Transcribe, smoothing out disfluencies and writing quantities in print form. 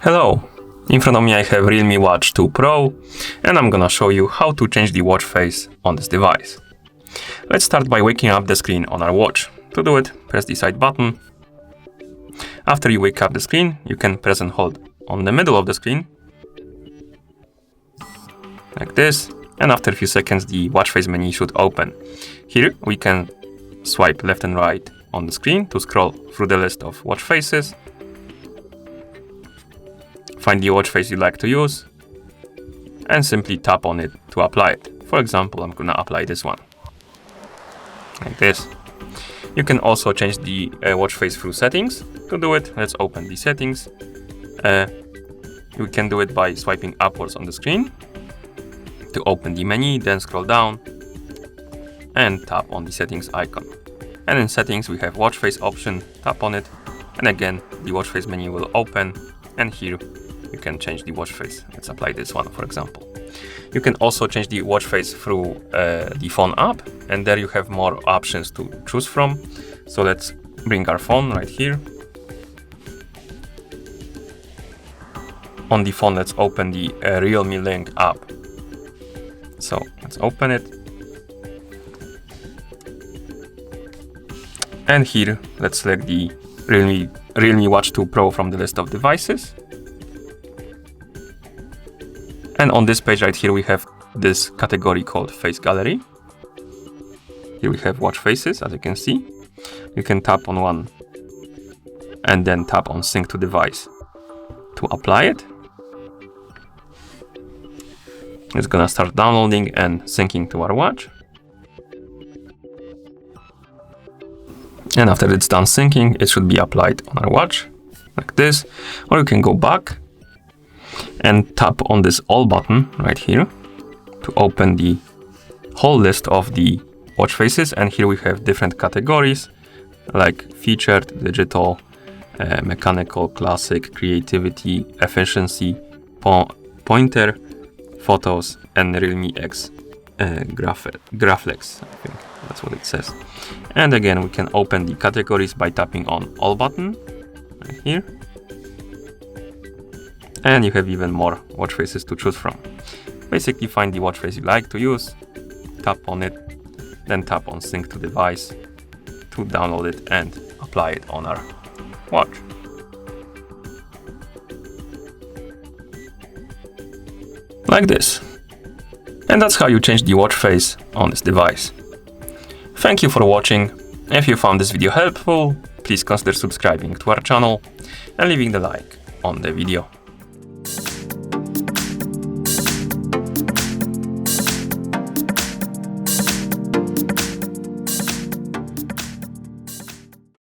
Hello! In front of me I have Realme Watch 2 Pro, and I'm gonna show you how to change the watch face on this device. Let's start by waking up the screen on our watch. To do it, press the side button. After you wake up the screen, you can press and hold on the middle of the screen, like this, and after a few seconds the watch face menu should open. Here we can swipe left and right on the screen to scroll through the list of watch faces. Find the watch face you like to use and simply tap on it to apply it. For example, I'm gonna apply this one, like this. You can also change the watch face through settings. To do it, let's open the settings. You can do it by swiping upwards on the screen to open the menu, then scroll down and tap on the settings icon. And in settings we have watch face option, tap on it, and again the watch face menu will open, and here you can change the watch face. Let's apply this one, for example. You can also change the watch face through the phone app, and there you have more options to choose from. So let's bring our phone right here. On the phone, let's open the Realme Link App. So let's open it. And here, let's select the Realme Watch 2 Pro from the list of devices. And on this page right here, we have this category called Face Gallery. Here we have watch faces, as you can see. You can tap on one and then tap on Sync to Device to apply it. It's gonna start downloading and syncing to our watch. And after it's done syncing, it should be applied on our watch, like this. Or you can go back and tap on this All button right here to open the whole list of the watch faces. And here we have different categories like featured, digital, mechanical, classic, creativity, efficiency, pointer, photos, and Realme X Graphics. I think that's what it says. And again, we can open the categories by tapping on All button right here. And you have even more watch faces to choose from. Basically, find the watch face you like to use, tap on it, then tap on Sync to Device to download it and apply it on our watch. Like this. And that's how you change the watch face on this device. Thank you for watching. If you found this video helpful, please consider subscribing to our channel and leaving the like on the video.